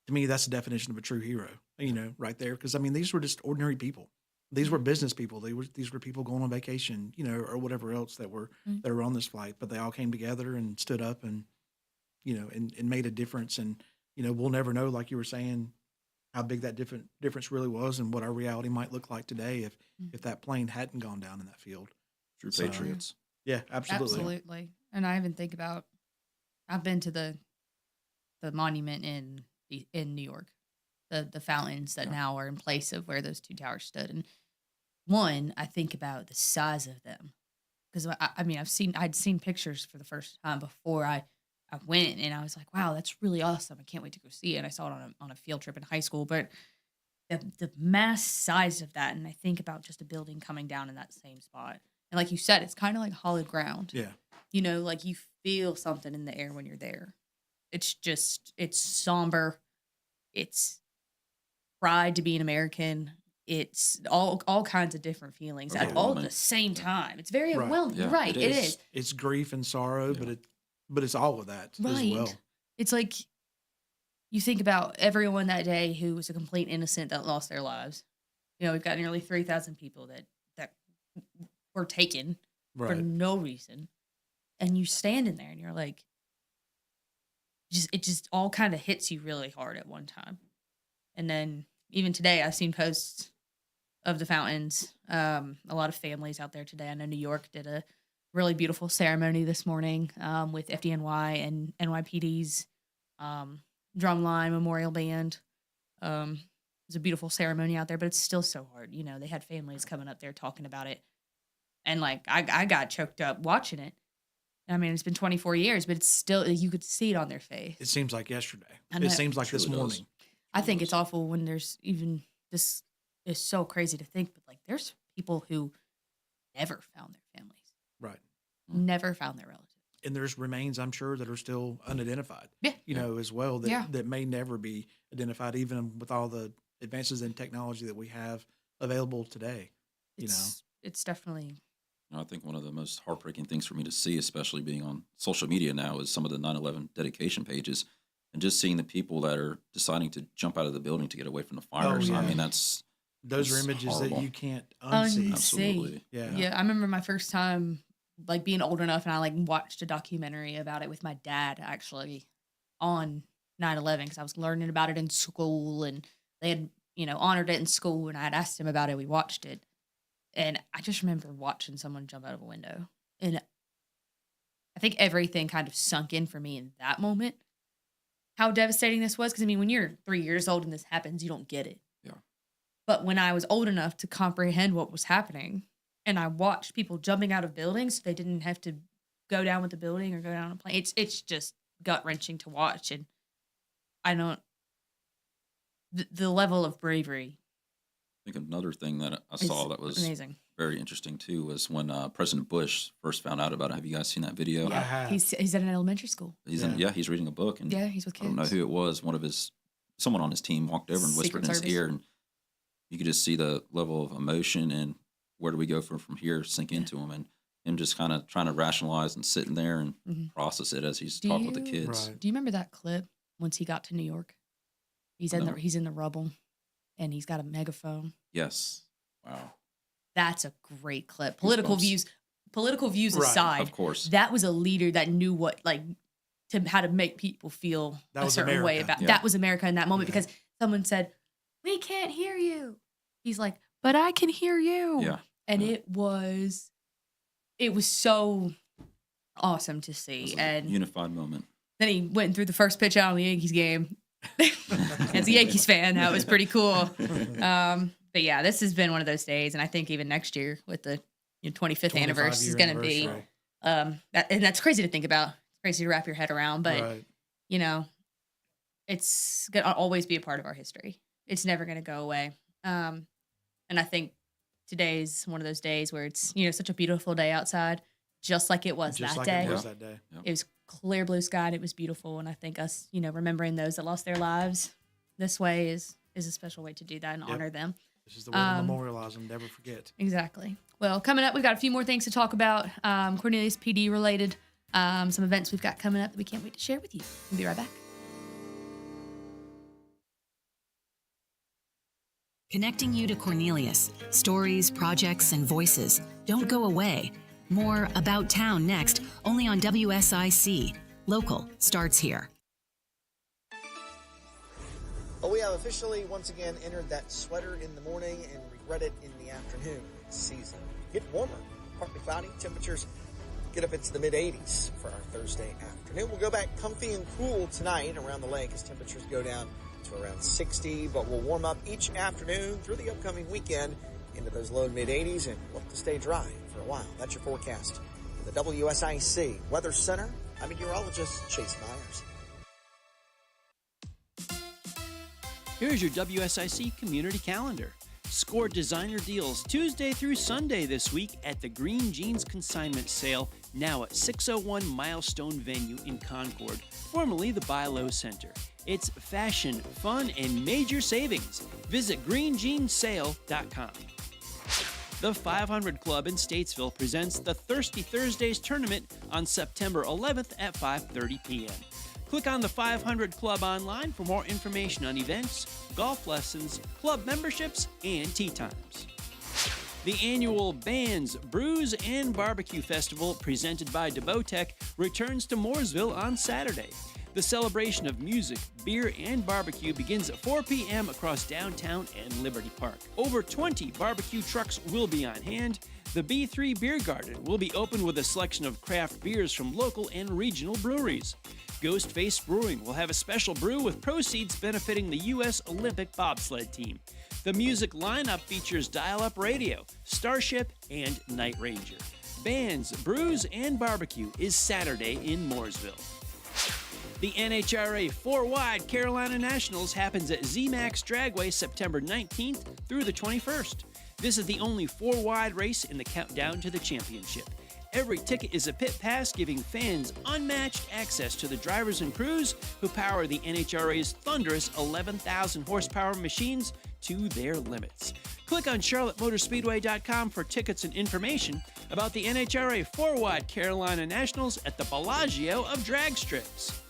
to me, that's the definition of a true hero, right there. Because, I mean, these were just ordinary people. These were business people. These were people going on vacation, or whatever else that were on this flight. But they all came together and stood up and, and made a difference. And, we'll never know, like you were saying, how big that difference really was, and what our reality might look like today if that plane hadn't gone down in that field. True patriots. Yeah, absolutely. Absolutely. And I even think about, I've been to the monument in New York, the fountains that now are in place of where those two towers stood. And one, I think about the size of them, because I mean, I'd seen pictures for the first time before I went, and I was like, wow, that's really awesome. I can't wait to go see it. And I saw it on a field trip in high school, but the mass size of that, and I think about just a building coming down in that same spot. And like you said, it's kind of like hollowed ground. Yeah. Like you feel something in the air when you're there. It's somber. It's pride to be an American. It's all kinds of different feelings all at the same time. It's very overwhelming. Yeah, right. It is. It's grief and sorrow, but it's all of that as well. It's like you think about everyone that day who was a complete innocent that lost their lives. We've got nearly 3,000 people that were taken for no reason. And you stand in there and you're like, it just all kind of hits you really hard at one time. And then even today, I've seen posts of the fountains. A lot of families out there today. I know New York did a really beautiful ceremony this morning with FDNY and NYPD's Drumline Memorial Band. It was a beautiful ceremony out there, but it's still so hard. You know, they had families coming up there talking about it. And like, I got choked up watching it. I mean, it's been 24 years, but it's still, you could see it on their face. It seems like yesterday. I know. It seems like Truly this does. morning. I think it's awful when there's even, this is so crazy to think, but like there's people who never found their families, Right. never found their relatives. And there's remains, I'm sure, that are still unidentified. Yeah. You know, as well, that, Yeah. that may never be identified, even with all the advances in technology that we have available today. It's definitely. I think one of the most heartbreaking things for me to see, especially being on social media now, is some of the 9/11 dedication pages and just seeing the people that are deciding to jump out of the building to get away from the fires. I mean, those are that's images horrible. that you can't unsee. Absolutely. Yeah. I remember my first time like being old enough and I like watched a documentary about it with my dad actually on 9/11 because I was learning about it in school and they had, honored it in school and I had asked him about it. We watched it. And I just remember watching someone jump out of a window. And I think everything kind of sunk in for me in that moment. How devastating this was. Because, I mean, when you're 3 years old and this happens, you don't get it. Yeah. But when I was old enough to comprehend what was happening, and I watched people jumping out of buildings so they didn't have to go down with the building or go down on a plane, it's just gut-wrenching to watch. And I don't... The level of bravery... I think another thing that I saw that was amazing. Very interesting too was when President Bush first found out about it. Have you guys seen that video? Yeah, he's at an elementary school. He's he's reading a book and he's with kids. I don't know who it was. Someone on his team walked over and whispered in his ear, and you could just see the level of emotion and where do we go from here sink into him, and him just kind of trying to rationalize and sitting there and process it as he's talking with the kids. Do you remember that clip once he got to New York? He's in the rubble. And he's got a megaphone. Yes. Wow. That's a great clip. Political views aside, of course, that was a leader that knew what how to make people feel a certain way about. That was America in that moment because someone said, "We can't hear you." He's like, "But I can hear you." Yeah. And it was so awesome to see. And unified moment. Then he went through the first pitch out on the Yankees game. As a Yankees fan, that was pretty cool. But yeah, this has been one of those days, and I think even next year with the 25th anniversary is going to be, and that's crazy to think about. It's crazy to wrap your head around, but it's going to always be a part of our history. It's never going to go away. And I think today's one of those days where it's such a beautiful day outside, just like it was that day. It was clear blue sky and it was beautiful, and I think us remembering those that lost their lives this way is a special way to do that and honor them. This is the way to memorialize them, never forget. Exactly. Well, coming up, we've got a few more things to talk about, Cornelius PD related, some events we've got coming up that we can't wait to share with you. We'll be right back. Connecting you to Cornelius. Stories, projects, and voices. Don't go away. More About Town next, only on WSIC. Local starts here. Well, we have officially once again entered that sweater in the morning and regret it in the afternoon season. Get warmer, partly cloudy, temperatures get up into the mid-80s for our Thursday afternoon. We'll go back comfy and cool tonight around the lake as temperatures go down to around 60, but we'll warm up each afternoon through the upcoming weekend into those low mid-80s and look to stay dry for a while. That's your forecast from the WSIC Weather Center. I'm meteorologist Chase Myers. Here's your WSIC community calendar. Score designer deals Tuesday through Sunday this week at the Green Jeans Consignment Sale, now at 601 Milestone Venue in Concord, formerly the Buy Low Center. It's fashion, fun, and major savings. Visit greenjeansale.com. The 500 Club in Statesville presents the Thirsty Thursdays tournament on September 11th at 5:30 p.m. Click on the 500 Club online for more information on events, golf lessons, club memberships, and tee times. The annual Bands, Brews, and Barbecue Festival presented by Debotech returns to Mooresville on Saturday. The celebration of music, beer, and barbecue begins at 4 p.m. across downtown and Liberty Park. Over 20 barbecue trucks will be on hand. The B3 Beer Garden will be open with a selection of craft beers from local and regional breweries. Ghostface Brewing will have a special brew with proceeds benefiting the U.S. Olympic bobsled team. The music lineup features dial-up radio, Starship, and Night Ranger. Bands, brews, and barbecue is Saturday in Mooresville. The NHRA 4-Wide Carolina Nationals happens at ZMAX Dragway September 19th through the 21st. This is the only 4-wide race in the countdown to the championship. Every ticket is a pit pass, giving fans unmatched access to the drivers and crews who power the NHRA's thunderous 11,000 horsepower machines to their limits. Click on charlottemotorspeedway.com for tickets and information about the NHRA 4-Wide Carolina Nationals at the Bellagio of drag strips.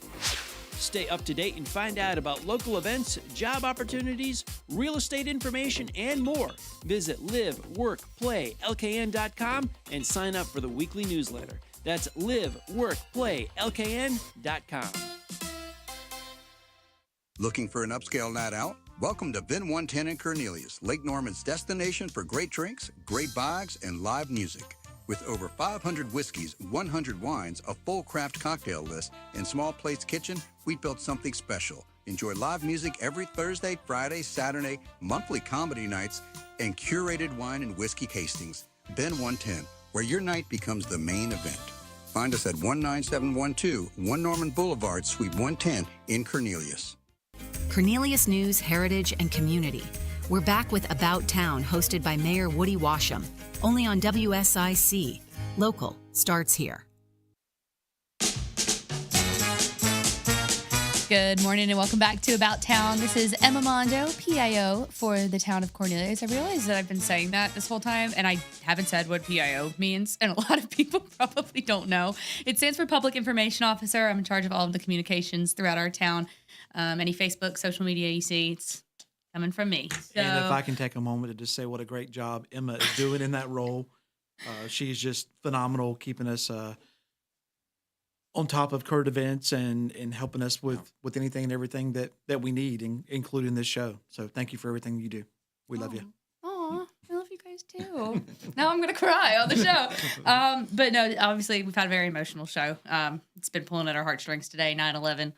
Stay up to date and find out about local events, job opportunities, real estate information, and more. Visit liveworkplaylkn.com and sign up for the weekly newsletter. That's liveworkplaylkn.com. Looking for an upscale night out? Welcome to VIN 110 in Cornelius, Lake Norman's destination for great drinks, great vibes, and live music. With over 500 whiskeys, 100 wines, a full craft cocktail list, and small plates kitchen, we built something special. Enjoy live music every Thursday, Friday, Saturday, monthly comedy nights, and curated wine and whiskey tastings. VIN 110, where your night becomes the main event. Find us at 19712 1 Norman Boulevard, Suite 110 in Cornelius. Cornelius News, Heritage, and Community. We're back with About Town, hosted by Mayor Woody Washam, only on WSIC. Local starts here. Good morning and welcome back to About Town. This is Emma Mondo, PIO for the town of Cornelius. I realize that I've been saying that this whole time and I haven't said what PIO means, and a lot of people probably don't know. It stands for Public Information Officer. I'm in charge of all of the communications throughout our town. Any Facebook, social media you see, it's coming from me. So, and if I can take a moment to just say what a great job Emma is doing in that role. She's just phenomenal, keeping us on top of current events and helping us with anything and everything that we need, including this show. So thank you for everything you do. We love you. Aw, I love you guys too. Now I'm going to cry on the show. But no, obviously we've had a very emotional show. It's been pulling at our heartstrings today, 9/11.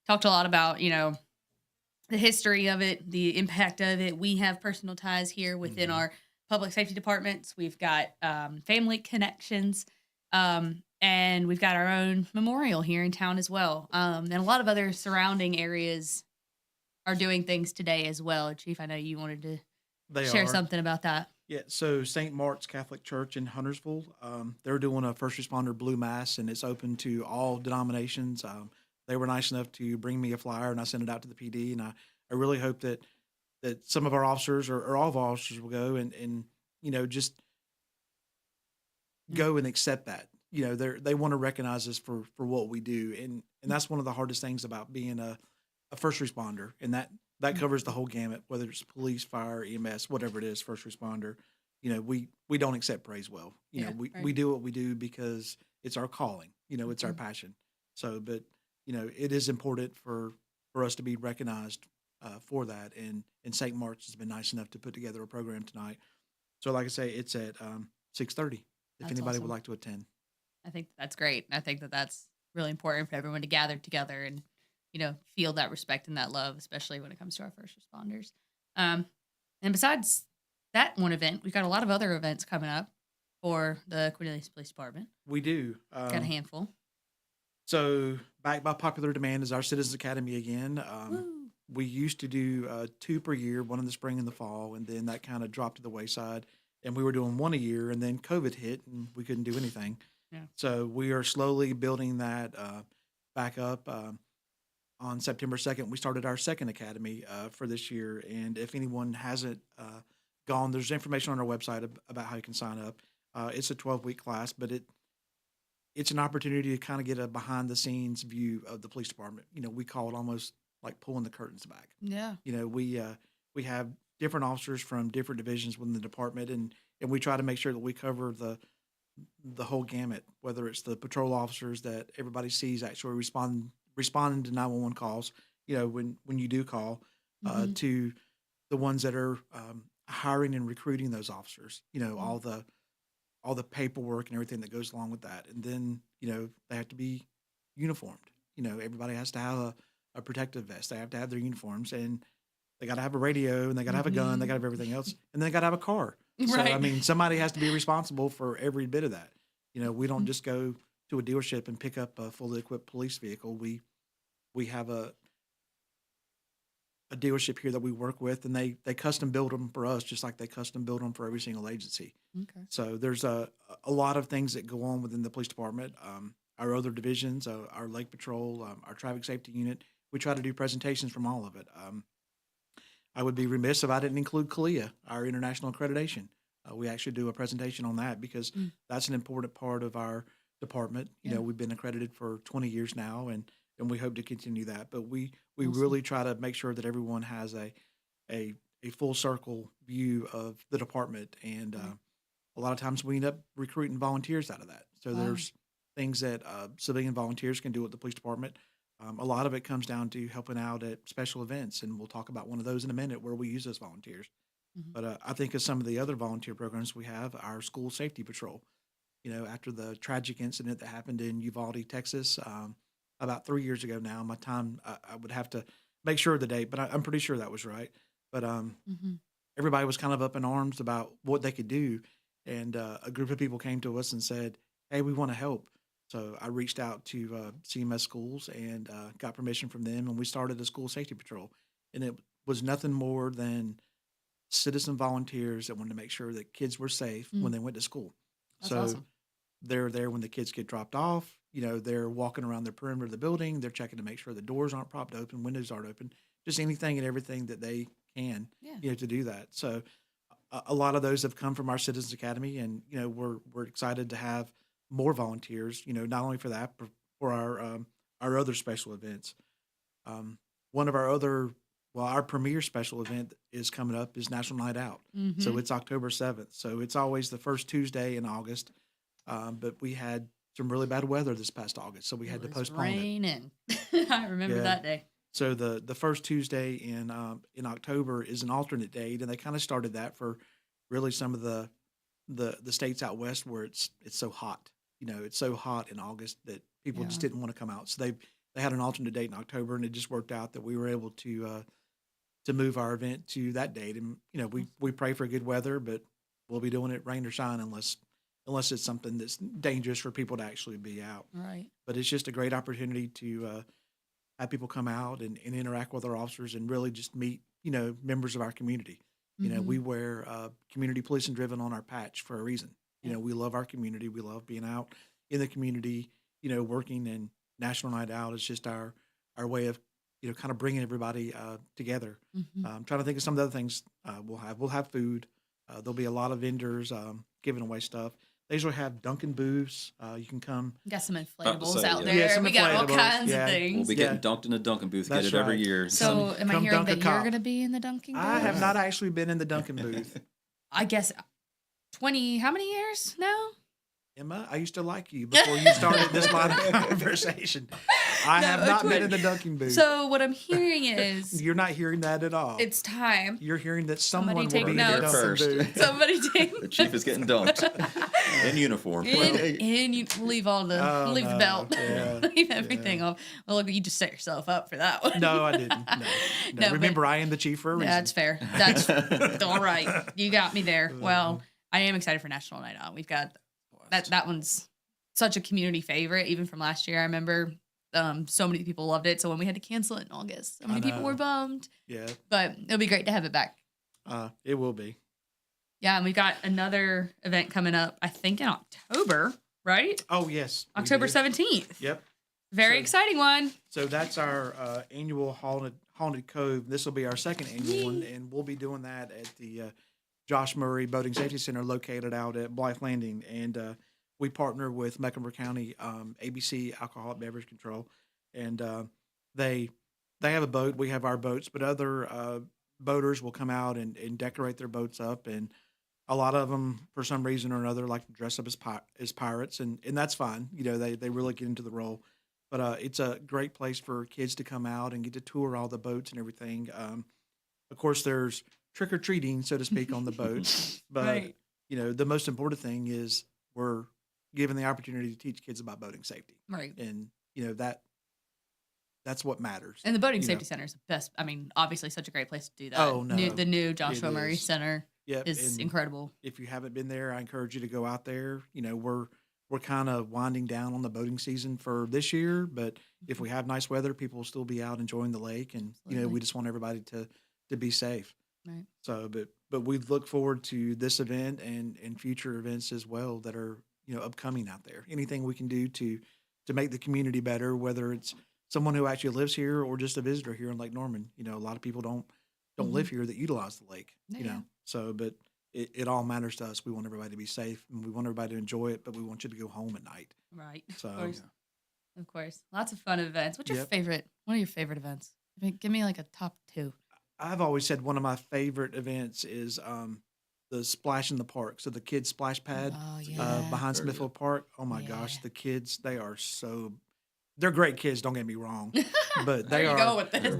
Talked a lot about, the history of it, the impact of it. We have personal ties here within our public safety departments. We've got family connections, and we've got our own memorial here in town as well. And a lot of other surrounding areas are doing things today as well. Chief, I know you wanted to share something about that. Yeah, so St. Mark's Catholic Church in Huntersville, they're doing a first responder blue mass, and it's open to all denominations. They were nice enough to bring me a flyer, and I sent it out to the PD. And I really hope that some of our officers or all of our officers will go and just go and accept that. They want to recognize us for what we do, and that's one of the hardest things about being a first responder, and that covers the whole gamut, whether it's police, fire, EMS, whatever it is, first responder. We don't accept praise well. We do what we do because it's our calling. It's our passion. So, but it is important for us to be recognized for that. And St. Mark's has been nice enough to put together a program tonight. So like I say, it's at 6:30 if anybody would like to attend. I think that's great. I think that's really important for everyone to gather together and, feel that respect and that love, especially when it comes to our first responders. And besides that one event, we've got a lot of other events coming up for the Cornelius Police Department. We do. Got a handful. So back by popular demand is our Citizens Academy again. We used to do 2 per year, one in the spring and the fall, and then that kind of dropped to the wayside. And we were doing 1 a year, and then COVID hit, and we couldn't do anything. Yeah. So we are slowly building that back up. On September 2nd, we started our second academy for this year. And if anyone hasn't gone, there's information on our website about how you can sign up. It's a 12-week class, but it's an opportunity to kind of get a behind-the-scenes view of the police department. We call it almost like pulling the curtains back. Yeah. We have different officers from different divisions within the department, and we try to make sure that we cover the the whole gamut, whether it's the patrol officers that everybody sees actually responding to 911 calls, when you do call, to the ones that are hiring and recruiting those officers, all the paperwork and everything that goes along with that. And then, they have to be uniformed. Everybody has to have a protective vest. They have to have their uniforms, and they got to have a radio, and they got to have a gun. They got to have everything else, and they got to have a car. So, Right. I mean, somebody has to be responsible for every bit of that. We don't just go to a dealership and pick up a fully equipped police vehicle. We have a dealership here that we work with, and they custom build them for us, just like they custom build them for every single agency. Okay. So there's a lot of things that go on within the police department. Our other divisions, our Lake Patrol, our Traffic Safety Unit, we try to do presentations from all of it. I would be remiss if I didn't include CALIA, our international accreditation. We actually do a presentation on that because that's an important part of our department. We've been accredited for 20 years now, and we hope to continue that. But we really try to make sure that everyone has a full circle view of the department. And a lot of times we end up recruiting volunteers out of that. So there's things that civilian volunteers can do at the police department. A lot of it comes down to helping out at special events, and we'll talk about one of those in a minute where we use those volunteers. But I think of some of the other volunteer programs we have, our school safety patrol. After the tragic incident that happened in Uvalde, Texas, about 3 years ago now, I would have to make sure of the date, but I'm pretty sure that was right. But everybody was kind of up in arms about what they could do, and a group of people came to us and said, "Hey, we want to help." So I reached out to CMS schools and got permission from them, and we started a school safety patrol. And it was nothing more than citizen volunteers that wanted to make sure that kids were safe when they went to school. That's So awesome. they're there when the kids get dropped off. They're walking around the perimeter of the building. They're checking to make sure the doors aren't propped open, windows aren't open, just anything and everything that they can, to do that. So a lot of those have come from our Citizens Academy, and we're excited to have more volunteers. Not only for that, but for our other special events. One of our premier special event is coming up is National Night Out. So it's October 7th. So it's always the first Tuesday in August. But we had some really bad weather this past August, so we had to postpone it. Raining. I remember that day. So the first Tuesday in October is an alternate date, and they kind of started that for really some of the states out west where it's so hot. It's so hot in August that people just didn't want to come out. So they had an alternate date in October, and it just worked out that we were able to move our event to that date. And we pray for good weather, but we'll be doing it rain or shine unless it's something that's dangerous for people to actually be out. Right. But it's just a great opportunity to have people come out and interact with our officers and really just meet, members of our community. We wear community policing driven on our patch for a reason. We love our community. We love being out in the community, working, and National Night Out is just our way of, kind of bringing everybody together. I'm trying to think of some of the other things we'll have. We'll have food. There'll be a lot of vendors giving away stuff. They usually have Dunkin' booths. You can come. Got some About to inflatables say, out yeah. there. Yeah, some We got all inflatables. kinds Yeah. of things. We'll be getting dunked in a Dunkin' booth. That's Get it every right. year. So am I come hearing dunk a that you're cop. going to be in the Dunkin' booth? I have not actually been in the Dunkin' booth. I guess 20, how many years now? Emma, I used to like you before you started this line of conversation. I have not been in the Dunkin' booth. So what I'm hearing is You're not hearing that at all. it's time. You're hearing that someone will Somebody be take in the notes. Dunkin' First. booth. Somebody take The chief is getting dunked in uniform. and you leave all the Oh, leave the no. belt, Yeah. leave everything off. Well, look, you just set yourself up for that one. No, I didn't. No. No, Remember, I am the chief for a reason. That's fair. That's all right. You got me there. Well, I am excited for National Night Out. We've got that one's such a community favorite, even from last year. I remember so many people loved it. So when we had to cancel it in August, so many people were bummed. Yeah. But it'll be great to have it back. It will be. Yeah, and we got another event coming up, I think in October, right? Oh, yes. we October do. 17th. Yep. Very exciting one. So that's our annual Haunted Cove. This will be our second annual one, and we'll be doing that at the Josh Murray Boating Safety Center located out at Blythe Landing. And we partner with Mecklenburg County ABC Alcoholic Beverage Control, and they have a boat. We have our boats, but other boaters will come out and decorate their boats up, and a lot of them, for some reason or another, like to dress up as pirates, and that's fine. They really get into the role. But it's a great place for kids to come out and get to tour all the boats and everything. Of course, there's trick or treating, so to speak, on the boats. But Right. the most important thing is we're given the opportunity to teach kids about boating safety, Right. and that's what matters. And the Boating you Safety know. Center is the best. I mean, obviously, such a great place to do that. Oh, no. The new Joshua It Murray is. Center Yep, is and incredible. If you haven't been there, I encourage you to go out there. We're kind of winding down on the boating season for this year, but if we have nice weather, people will still be out enjoying the lake, and Absolutely. we just want everybody to be safe. Right. So, but we look forward to this event and future events as well that are upcoming out there. Anything we can do to make the community better, whether it's someone who actually lives here or just a visitor here in Lake Norman. A lot of people don't live here that utilize the lake. Yeah. So but it all matters to us. We want everybody to be safe, and we want everybody to enjoy it, but we want you to go home at night. Right. So Of course. Lots of fun events. What's your Yep. favorite? One of your favorite events? Give me like a top 2. I've always said one of my favorite events is the splash in the park. So the kids splash pad behind Very Smithfield Park. Oh my gosh, the kids, they're great kids, don't get me wrong, but Where they you are going with this?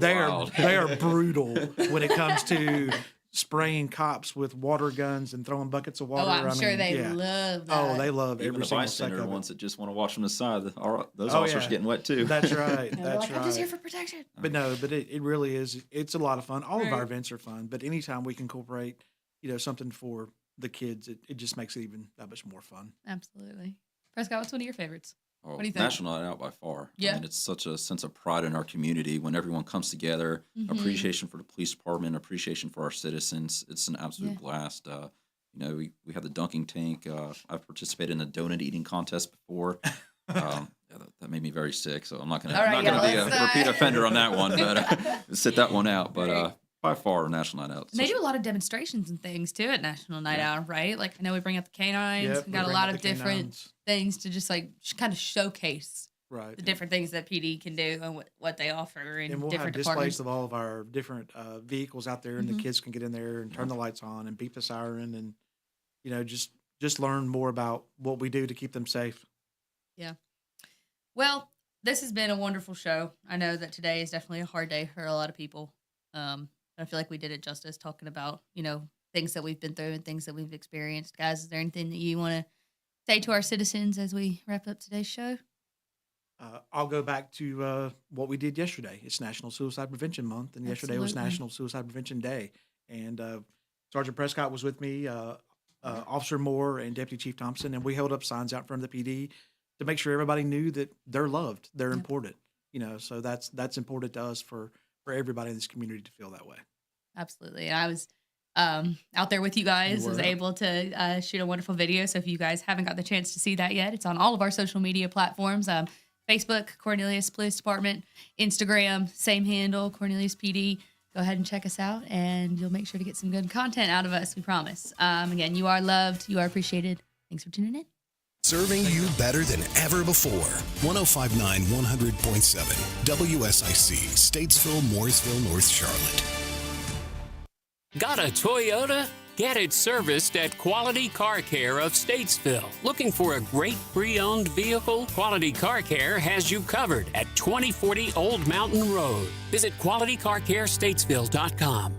they are brutal when it comes to spraying cops with water guns and throwing buckets of water. I'm sure they love that. Oh, they love Even every the single second bystander of it. ones that just want to watch from the side. Those Oh, officers yeah. are getting wet too. That's right. They're That's like, right. I'm just here for protection. But no, but it really is. It's a lot of fun. All of our Right. events are fun, but anytime we can incorporate, something for the kids, it just makes it even that much more fun. Absolutely. Prescott, what's one of your favorites? Oh, What do you think? National Night Out by far. Yeah. I mean, it's such a sense of pride in our community when everyone comes together. Mhm. Appreciation for the police department, appreciation for our citizens. It's an absolute Yeah. blast. We have the dunking tank. I've participated in the donut eating contest before. That made me very sick, so I'm not gonna All right, be a let's not- repeat offender on that one, but sit that one out. But Right. by far, National Night Out. And they do a lot of demonstrations and things too at National Night Out, right? Like I know we bring up the canines. Yep, we we got a bring lot up of the different canines. things to just like kind of showcase Right. the different things that PD can do and what they offer in And we'll have different displays departments. of all of our different vehicles out there, and Mhm. the kids can get in there and turn the lights on and beep the siren, and just learn more about what we do to keep them safe. Yeah. Well, this has been a wonderful show. I know that today is definitely a hard day for a lot of people. I feel like we did it justice talking about, things that we've been through and things that we've experienced. Guys, is there anything that you want to say to our citizens as we wrap up today's show? I'll go back to what we did yesterday. It's National Suicide Prevention Month, and yesterday was Absolutely. National Suicide Prevention Day. And Sergeant Prescott was with me, Officer Moore, and Deputy Chief Thompson, and we held up signs out in front of the PD to make sure everybody knew that they're loved, they're important. So that's important to us for everybody in this community to feel that way. Absolutely. And I was out there with you guys, You was were. able to shoot a wonderful video. So if you guys haven't got the chance to see that yet, it's on all of our social media platforms. Facebook, Cornelius Police Department, Instagram, same handle, Cornelius PD. Go ahead and check us out, and you'll make sure to get some good content out of us, we promise. Again, you are loved. You are appreciated. Thanks for tuning in. Serving you better than ever before. 1059 100.7 WSIC, Statesville, Mooresville, North Charlotte. Got a Toyota? Get it serviced at Quality Car Care of Statesville. Looking for a great pre-owned vehicle? Quality Car Care has you covered at 2040 Old Mountain Road. Visit qualitycarcarestatesville.com.